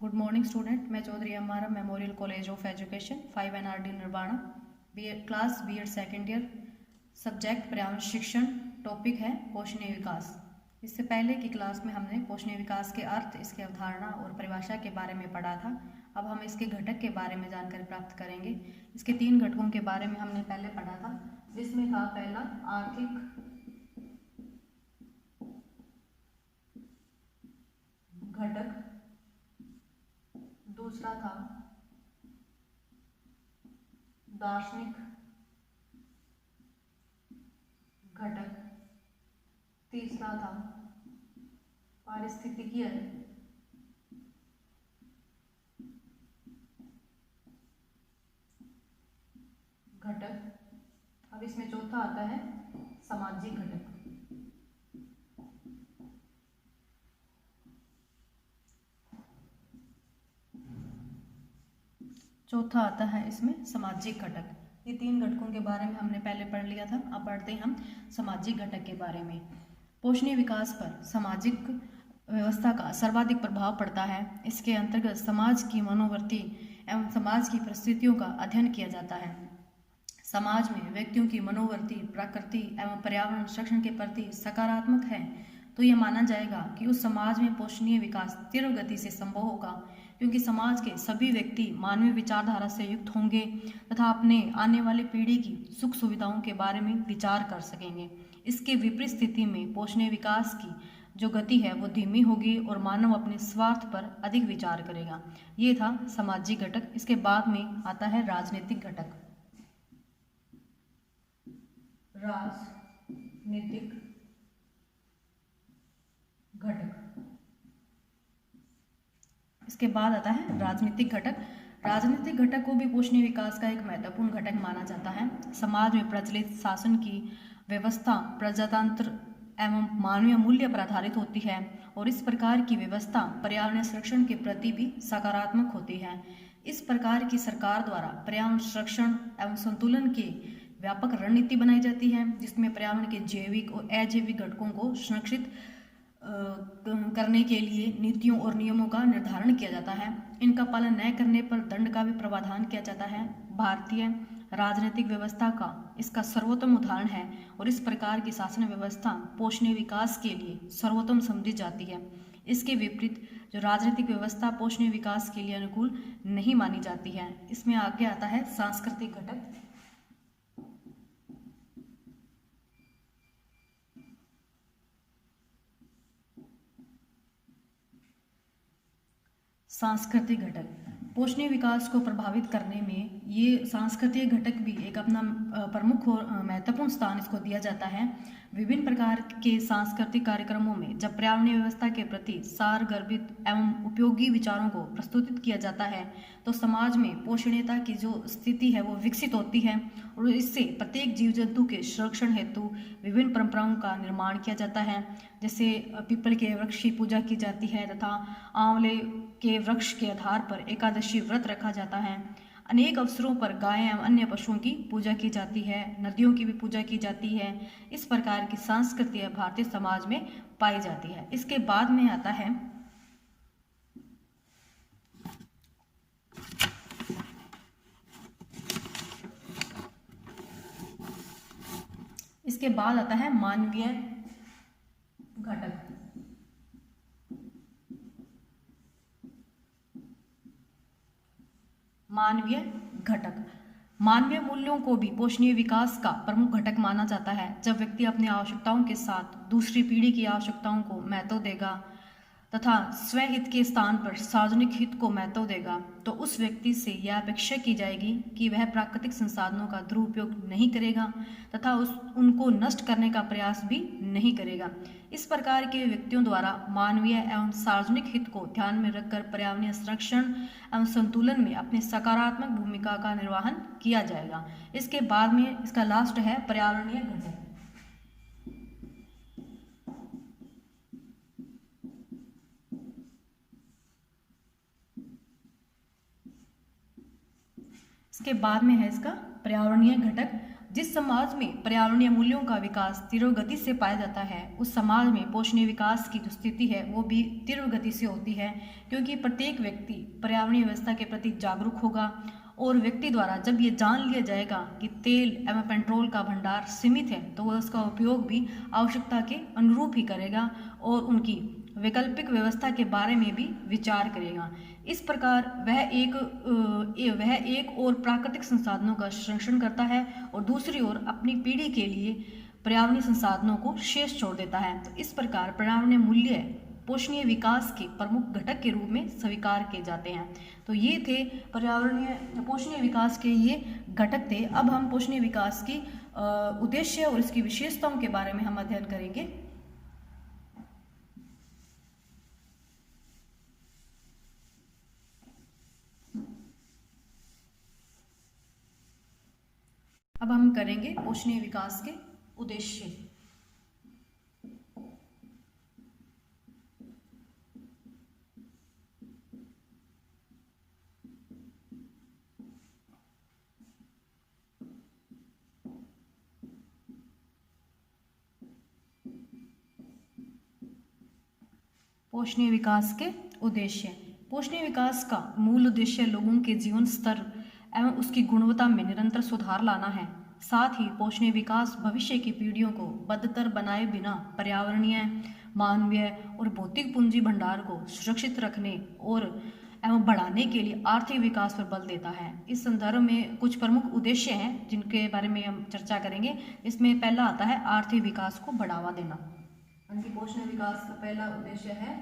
Good morning student, मैं Chaudhary M memorial college of education 5 Nirvana class BEd second year. Subject पर्यावरण शिक्षण। Topic है पोषणीय विकास। इससे पहले की क्लास में हमने पोषणीय विकास के अर्थ, इसके अवधारणा और परिभाषा के बारे में पढ़ा था। अब हम इसके घटक के बारे में जानकारी प्राप्त करेंगे। इसके 3 घटकों के बारे में हमने पहले पढ़ा था, जिसमें था पहला आर्थिक घटक, दूसरा था दार्शनिक घटक, तीसरा था पारिस्थितिकीय घटक। अब इसमें चौथा आता है सामाजिक घटक। चौथा आता है इसमें सामाजिक घटक। ये 3 घटकों के बारे में हमने पहले पढ़ लिया था। अब पढ़ते हैं हम सामाजिक घटक के बारे में। पोषणीय विकास पर सामाजिक व्यवस्था का सर्वाधिक प्रभाव पड़ता है। इसके अंतर्गत समाज की मनोवृत्ति एवं समाज की परिस्थितियों का अध्ययन किया जाता है। समाज में व्यक्तियों की मनोवृत्ति प्रकृति एवं पर्यावरण संरक्षण के प्रति सकारात्मक है तो यह माना जाएगा कि उस समाज में पोषणीय विकास तीव्र गति से संभव होगा, क्योंकि समाज के सभी व्यक्ति मानवीय विचारधारा से युक्त होंगे तथा अपने आने वाली पीढ़ी की सुख सुविधाओं के बारे में विचार कर सकेंगे। इसके विपरीत स्थिति में पोषणीय विकास की जो गति है वो धीमी होगी और मानव अपने स्वार्थ पर अधिक विचार करेगा। ये था सामाजिक घटक। इसके बाद में आता है राजनीतिक घटक। राजनीतिक घटक। इसके बाद आता है राजनीतिक घटक। राजनीतिक घटक को भी पोषणीय विकास का एक महत्वपूर्ण घटक माना जाता है। समाज में प्रचलित शासन की व्यवस्था प्रजातंत्र एवं मानवीय मूल्य पर आधारित होती है और इस प्रकार की व्यवस्था पर्यावरण संरक्षण के प्रति भी सकारात्मक होती है। इस प्रकार की सरकार द्वारा पर्यावरण संरक्षण एवं संतुलन की व्यापक रणनीति बनाई जाती है, जिसमें पर्यावरण के जैविक और अजैविक घटकों को संरक्षित करने के लिए नीतियों और नियमों का निर्धारण किया जाता है। इनका पालन न करने पर दंड का भी प्रावधान किया जाता है। भारतीय राजनीतिक व्यवस्था का इसका सर्वोत्तम उदाहरण है और इस प्रकार की शासन व्यवस्था पोषणीय विकास के लिए सर्वोत्तम समझी जाती है। इसके विपरीत जो राजनीतिक व्यवस्था पोषणीय विकास के लिए अनुकूल नहीं मानी जाती है। इसमें आगे आता है सांस्कृतिक घटक। सांस्कृतिक घटक पोषणीय विकास को प्रभावित करने में ये सांस्कृतिक घटक भी एक अपना प्रमुख और महत्वपूर्ण स्थान इसको दिया जाता है। विभिन्न प्रकार के सांस्कृतिक कार्यक्रमों में जब पर्यावरणीय व्यवस्था के प्रति सारगर्भित एवं उपयोगी विचारों को प्रस्तुत किया जाता है तो समाज में पोषणीयता की जो स्थिति है वो विकसित होती है और इससे प्रत्येक जीव जंतु के संरक्षण हेतु विभिन्न परंपराओं का निर्माण किया जाता है। जैसे पीपल के वृक्ष की पूजा की जाती है तथा आंवले के वृक्ष के आधार पर एकादशी व्रत रखा जाता है। अनेक अवसरों पर गाय एवं अन्य पशुओं की पूजा की जाती है। नदियों की भी पूजा की जाती है। इस प्रकार की संस्कृति भारतीय समाज में पाई जाती है। इसके बाद में आता है मानवीय घटक। मानवीय घटक मानवीय मूल्यों को भी पोषणीय विकास का प्रमुख घटक माना जाता है। जब व्यक्ति अपनी आवश्यकताओं के साथ दूसरी पीढ़ी की आवश्यकताओं को महत्व देगा तथा स्वहित के स्थान पर सार्वजनिक हित को महत्व देगा तो उस व्यक्ति से यह अपेक्षा की जाएगी कि वह प्राकृतिक संसाधनों का दुरुपयोग नहीं करेगा तथा उनको नष्ट करने का प्रयास भी नहीं करेगा। इस प्रकार के व्यक्तियों द्वारा मानवीय एवं सार्वजनिक हित को ध्यान में रखकर पर्यावरणीय संरक्षण एवं संतुलन में अपनी सकारात्मक भूमिका का निर्वहन किया जाएगा। इसके बाद में इसका लास्ट है पर्यावरणीय घटक। इसके बाद में है इसका पर्यावरणीय घटक, जिस समाज में पर्यावरणीय मूल्यों का विकास तीव्र गति से पाया जाता है, उस समाज में पोषणीय विकास की जो स्थिति है वो भी तीव्र गति से होती है, क्योंकि प्रत्येक व्यक्ति पर्यावरणीय व्यवस्था के प्रति जागरूक होगा और व्यक्ति द्वारा जब ये जान लिया जाएगा कि तेल एवं पेट्रोल का भंडार सीमित है, तो वह उसका उपयोग भी आवश्यकता के अनुरूप ही करेगा और उनकी वैकल्पिक व्यवस्था के बारे में भी विचार करेगा। इस प्रकार वह एक और प्राकृतिक संसाधनों का संरक्षण करता है और दूसरी ओर अपनी पीढ़ी के लिए पर्यावरणीय संसाधनों को शेष छोड़ देता है। तो इस प्रकार पर्यावरणीय मूल्य पोषणीय विकास के प्रमुख घटक के रूप में स्वीकार किए जाते हैं। तो ये थे पर्यावरणीय पोषणीय विकास के ये घटक थे। अब हम पोषणीय विकास की उद्देश्य और इसकी विशेषताओं के बारे में हम अध्ययन करेंगे। अब हम करेंगे पोषणीय विकास के उद्देश्य। पोषणीय विकास के उद्देश्य। पोषणीय विकास का मूल उद्देश्य लोगों के जीवन स्तर एवं उसकी गुणवत्ता में निरंतर सुधार लाना है। साथ ही पोषणीय विकास भविष्य की पीढ़ियों को बदतर बनाए बिना पर्यावरणीय, मानवीय और भौतिक पूंजी भंडार को सुरक्षित रखने और एवं बढ़ाने के लिए आर्थिक विकास पर बल देता है। इस संदर्भ में कुछ प्रमुख उद्देश्य हैं जिनके बारे में हम चर्चा करेंगे। इसमें पहला आता है आर्थिक विकास को बढ़ावा देना। यानी पोषणीय विकास का पहला उद्देश्य है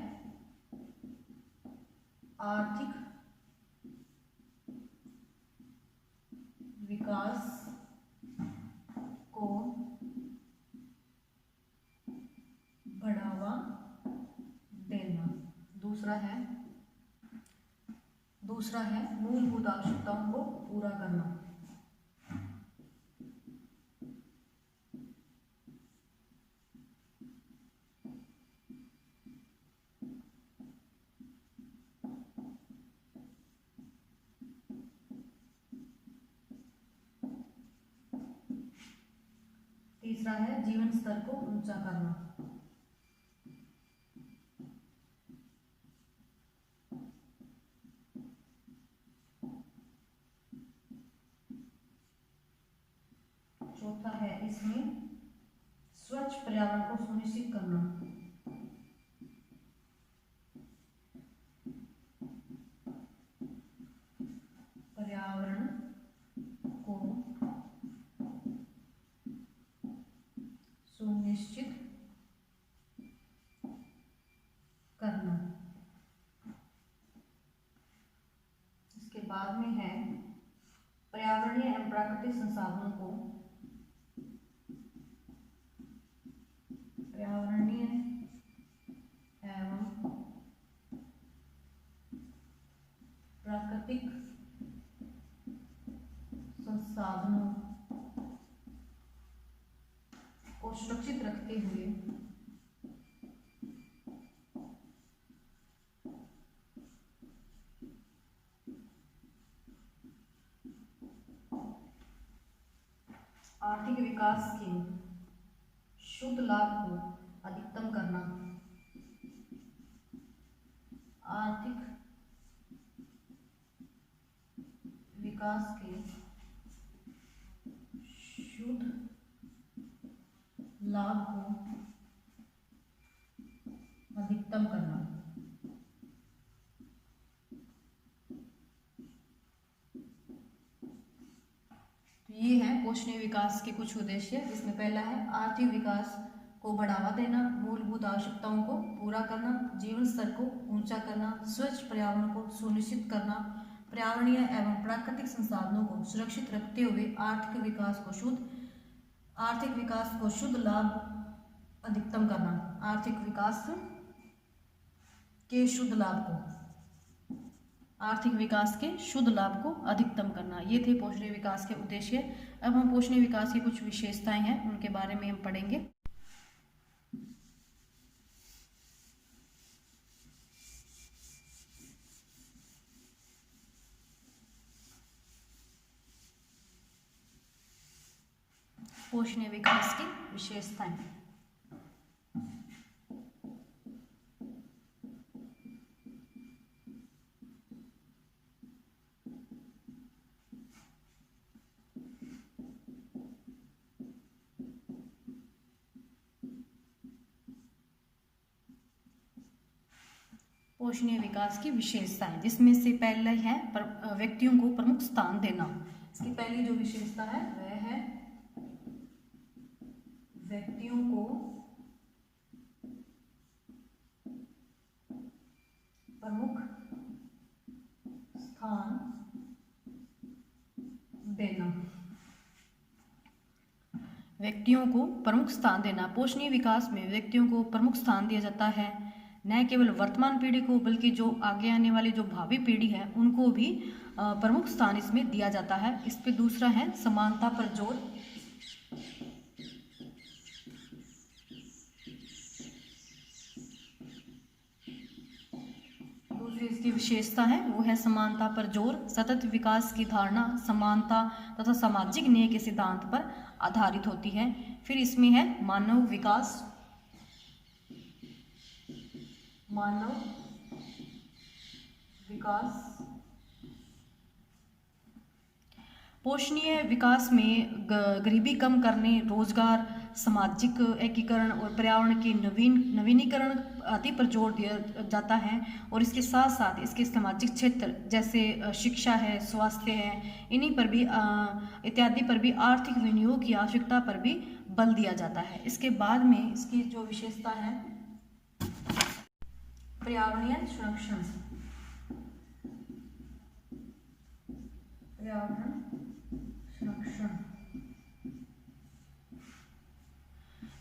आर्थिक विकास को बढ़ावा देना। दूसरा है मूलभूत आवश्यकताओं को पूरा करना। तीसरा है जीवन स्तर को ऊंचा करना। चौथा है इसमें स्वच्छ पर्यावरण को सुनिश्चित करना। पर्यावरण को सुनिश्चित करना। इसके बाद में है पर्यावरणीय एवं प्राकृतिक संसाधनों को प्राकृतिक संसाधनों को सुरक्षित रखते हुए आर्थिक विकास के शुद्ध लाभ को अधिकतम करना। आर्थिक विकास के शुद्ध लाभ को अधिकतम करना। तो ये है पोषणीय विकास के कुछ उद्देश्य। इसमें पहला है आर्थिक विकास को बढ़ावा देना, मूलभूत आवश्यकताओं को पूरा करना, जीवन स्तर को ऊंचा करना, स्वच्छ पर्यावरण को सुनिश्चित करना, पर्यावरणीय एवं प्राकृतिक संसाधनों को सुरक्षित रखते हुए आर्थिक विकास को शुद्ध लाभ अधिकतम करना। आर्थिक विकास के शुद्ध लाभ को अधिकतम करना। ये थे पोषणीय विकास के उद्देश्य। अब हम पोषणीय विकास की कुछ विशेषताएं हैं उनके बारे में हम पढ़ेंगे। पोषणीय विकास की विशेषताएं। पोषणीय विकास की विशेषताएं, जिसमें से पहला है व्यक्तियों को प्रमुख स्थान देना। इसकी पहली जो विशेषता है वह है व्यक्तियों को प्रमुख स्थान देना। व्यक्तियों को प्रमुख स्थान देना। पोषणीय विकास में व्यक्तियों को प्रमुख स्थान दिया जाता है, न केवल वर्तमान पीढ़ी को बल्कि जो आगे आने वाली जो भावी पीढ़ी है उनको भी प्रमुख स्थान इसमें दिया जाता है। इस पे दूसरा है समानता पर जोर। दूसरी इसकी विशेषता है वो है समानता पर जोर। सतत विकास की धारणा समानता तथा सामाजिक न्याय के सिद्धांत पर आधारित होती है। फिर इसमें है मानव विकास। मानव विकास। पोषणीय विकास में गरीबी कम करने, रोजगार, सामाजिक एकीकरण और पर्यावरण के नवीनीकरण आदि पर जोर दिया जाता है। और इसके साथ साथ इसके सामाजिक क्षेत्र जैसे शिक्षा है, स्वास्थ्य है, इन्हीं पर भी इत्यादि पर भी आर्थिक विनियोग की आवश्यकता पर भी बल दिया जाता है। इसके बाद में इसकी जो विशेषता है पर्यावरणीय संरक्षण। पर्यावरण संरक्षण,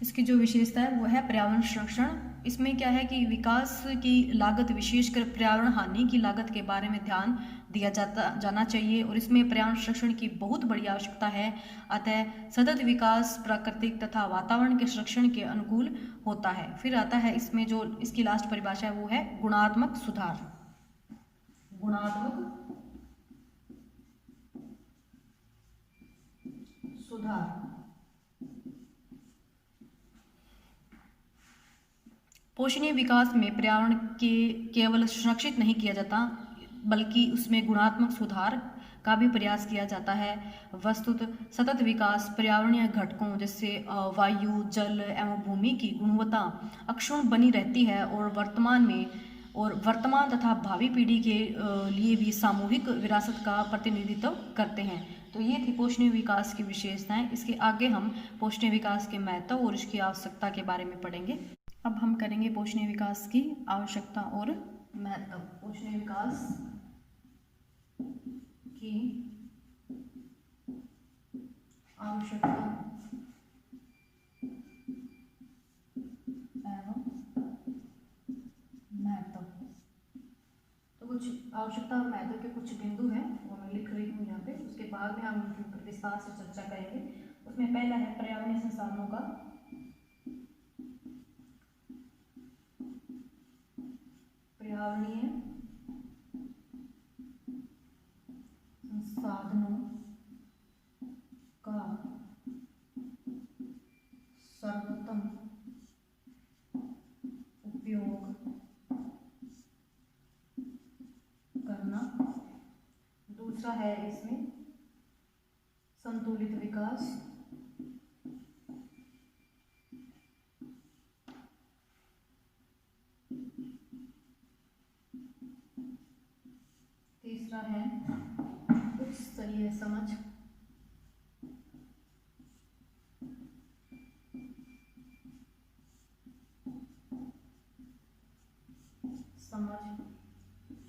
इसकी जो विशेषता है वो है पर्यावरण संरक्षण। इसमें क्या है कि विकास की लागत, विशेषकर पर्यावरण हानि की लागत के बारे में ध्यान दिया जाना चाहिए और इसमें पर्यावरण संरक्षण की बहुत बड़ी आवश्यकता है। अतः सतत विकास प्राकृतिक तथा वातावरण के संरक्षण के अनुकूल होता है। फिर आता है इसमें जो इसकी लास्ट परिभाषा है वो है गुणात्मक सुधार। गुणात्मक सुधार। पोषणीय विकास में पर्यावरण के केवल संरक्षित नहीं किया जाता बल्कि उसमें गुणात्मक सुधार का भी प्रयास किया जाता है। वस्तुतः सतत विकास पर्यावरणीय घटकों जैसे वायु, जल एवं भूमि की गुणवत्ता अक्षुण्ण बनी रहती है और वर्तमान तथा भावी पीढ़ी के लिए भी सामूहिक विरासत का प्रतिनिधित्व करते हैं। तो ये थी पोषणीय विकास की विशेषताएं। इसके आगे हम पोषणीय विकास के महत्व और इसकी आवश्यकता के बारे में पढ़ेंगे। अब हम करेंगे पोषणीय विकास की आवश्यकता और महत्व। पोषणीय विकास की आवश्यकता एवं महत्व। तो कुछ आवश्यकता और महत्व के कुछ बिंदु हैं वो मैं लिख रही हूँ यहाँ पे। उसके बाद में हम उनके ऊपर विस्तार से चर्चा करेंगे। उसमें पहला है पर्यावरणीय संसाधनों का पर्यावरणीय संसाधनों का सर्वोत्तम उपयोग करना। दूसरा है इसमें संतुलित विकास। तीसरा है उच्च स्तरीय समझ।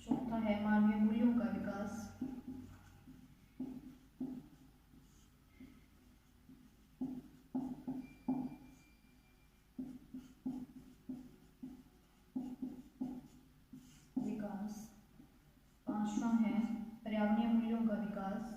चौथा है मानवीय मूल्यों का विकास। पांचवा है पर्यावरणीय मूल्यों का विकास।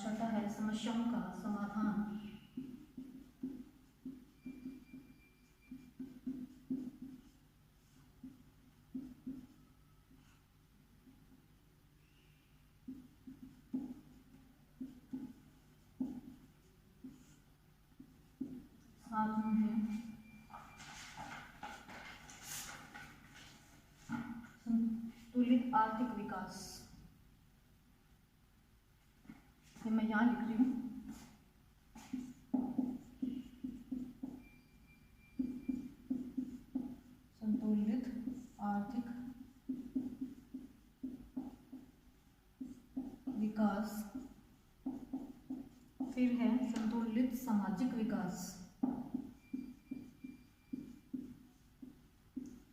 छठा है समस्याओं का समाधान। संतुलित आर्थिक विकास, ये मैं यहाँ लिख रही हूँ। संतुलित आर्थिक विकास। फिर है संतुलित सामाजिक विकास,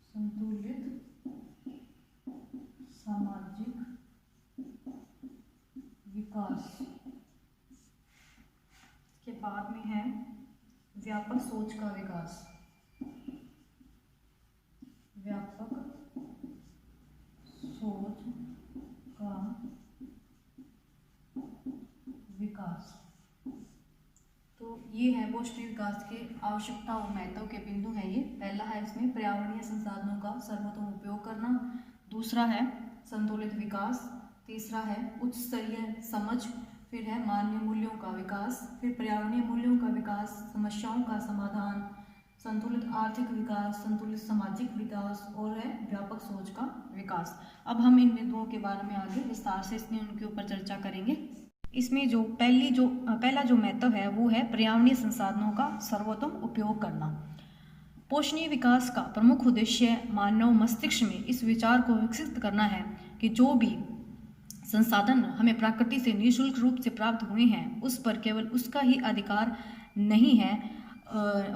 संतुलित सामाजिक विकास के बाद में है व्यापक सोच का विकास, व्यापक सोच का विकास। तो ये है पोषणीय विकास के आवश्यकता और महत्व के बिंदु हैं। ये पहला है इसमें पर्यावरणीय संसाधनों का सर्वोत्तम उपयोग करना, दूसरा है संतुलित विकास, तीसरा है उच्च स्तरीय समझ, फिर है मानवीय मूल्यों का विकास, फिर पर्यावरणीय मूल्यों का विकास, समस्याओं का समाधान, संतुलित आर्थिक विकास, संतुलित सामाजिक विकास और है व्यापक सोच का विकास। अब हम इन बिंदुओं के बारे में आगे विस्तार से इसमें उनके ऊपर चर्चा करेंगे। इसमें जो पहला जो महत्व है वो है पर्यावरणीय संसाधनों का सर्वोत्तम उपयोग करना। पोषणीय विकास का प्रमुख उद्देश्य मानव मस्तिष्क में इस विचार को विकसित करना है कि जो भी संसाधन हमें प्रकृति से निःशुल्क रूप से प्राप्त हुए हैं उस पर केवल उसका ही अधिकार नहीं है,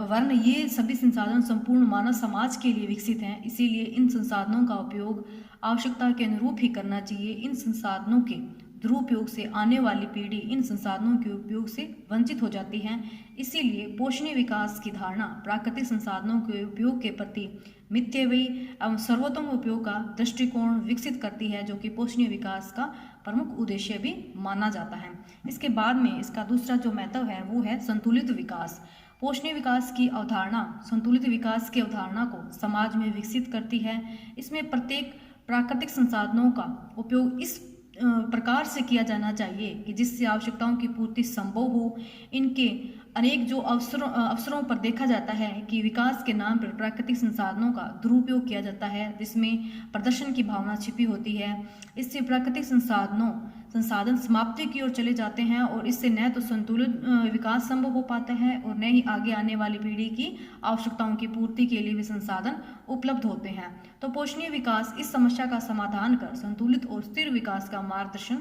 वरन ये सभी संसाधन संपूर्ण मानव समाज के लिए विकसित हैं। इसीलिए इन संसाधनों का उपयोग आवश्यकता के अनुरूप ही करना चाहिए। इन संसाधनों के दुरुपयोग से आने वाली पीढ़ी इन संसाधनों के उपयोग से वंचित हो जाती है। इसीलिए पोषणीय विकास की धारणा प्राकृतिक संसाधनों के उपयोग के प्रति मितव्ययी एवं सर्वोत्तम उपयोग का दृष्टिकोण विकसित करती है, जो कि पोषणीय विकास का प्रमुख उद्देश्य भी माना जाता है। इसके बाद में इसका दूसरा जो महत्व है वो है संतुलित विकास। पोषणीय विकास की अवधारणा संतुलित विकास की अवधारणा को समाज में विकसित करती है। इसमें प्रत्येक प्राकृतिक संसाधनों का उपयोग इस प्रकार से किया जाना चाहिए कि जिससे आवश्यकताओं की पूर्ति संभव हो। इनके अनेक जो अवसरों पर देखा जाता है कि विकास के नाम पर प्राकृतिक संसाधनों का दुरुपयोग किया जाता है, जिसमें प्रदर्शन की भावना छिपी होती है। इससे प्राकृतिक संसाधन समाप्ति की ओर चले जाते हैं और इससे न तो संतुलित विकास संभव हो पाता है और न ही आगे आने वाली पीढ़ी की आवश्यकताओं की पूर्ति के लिए भी संसाधन उपलब्ध होते हैं। तो पोषणीय विकास इस समस्या का समाधान कर संतुलित और स्थिर विकास का मार्गदर्शन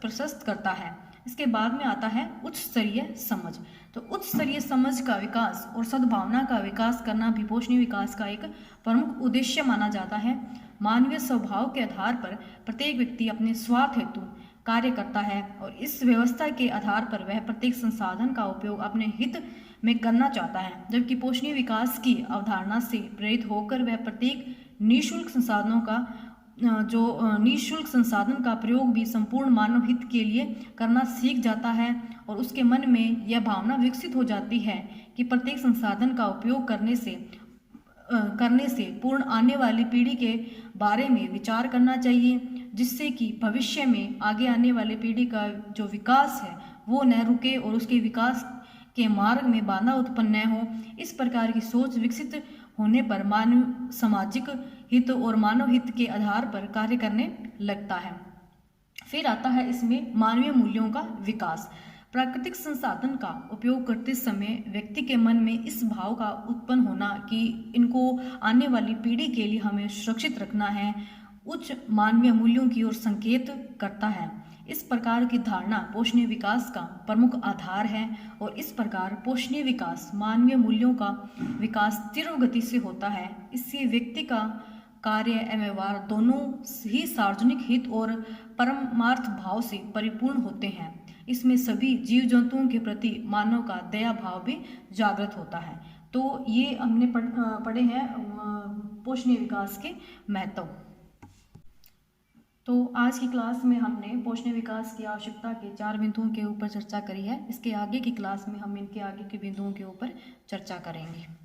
प्रशस्त करता है। इसके बाद में आता है उच्च स्तरीय समझ। तो उच्च स्तरीय समझ का विकास और सद्भावना का विकास करना भी पोषणीय विकास का एक प्रमुख उद्देश्य माना जाता है। मानवीय स्वभाव के आधार पर प्रत्येक व्यक्ति अपने स्वार्थ हेतु कार्य करता है और इस व्यवस्था के आधार पर वह प्रत्येक संसाधन का उपयोग अपने हित में करना चाहता है, जबकि पोषणीय विकास की अवधारणा से प्रेरित होकर वह प्रत्येक निःशुल्क संसाधन का प्रयोग भी संपूर्ण मानव हित के लिए करना सीख जाता है और उसके मन में यह भावना विकसित हो जाती है कि प्रत्येक संसाधन का उपयोग करने से पूर्ण आने वाली पीढ़ी के बारे में विचार करना चाहिए, जिससे कि भविष्य में आगे आने वाली पीढ़ी का जो विकास है वो न रुके और उसके विकास के मार्ग में बाधा उत्पन्न न हो। इस प्रकार की सोच विकसित होने पर मानव सामाजिक हित और मानव हित के आधार पर कार्य करने लगता है। फिर आता है इसमें मानवीय मूल्यों का विकास। प्राकृतिक संसाधन का उपयोग करते समय व्यक्ति के मन में इस भाव का उत्पन्न होना कि इनको आने वाली पीढ़ी के लिए हमें सुरक्षित रखना है, उच्च मानवीय मूल्यों की ओर संकेत करता है। इस प्रकार की धारणा पोषणीय विकास का प्रमुख आधार है और इस प्रकार पोषणीय विकास मानवीय मूल्यों का विकास तीव्र गति से होता है। इससे व्यक्ति का कार्य एवं व्यवहार दोनों ही सार्वजनिक हित और परमार्थ भाव से परिपूर्ण होते हैं। इसमें सभी जीव जंतुओं के प्रति मानव का दया भाव भी जागृत होता है। तो ये हमने पढ़े हैं पोषणीय विकास के महत्व। तो आज की क्लास में हमने पोषणीय विकास की आवश्यकता के 4 बिंदुओं के ऊपर चर्चा करी है। इसके आगे की क्लास में हम इनके आगे के बिंदुओं के ऊपर चर्चा करेंगे।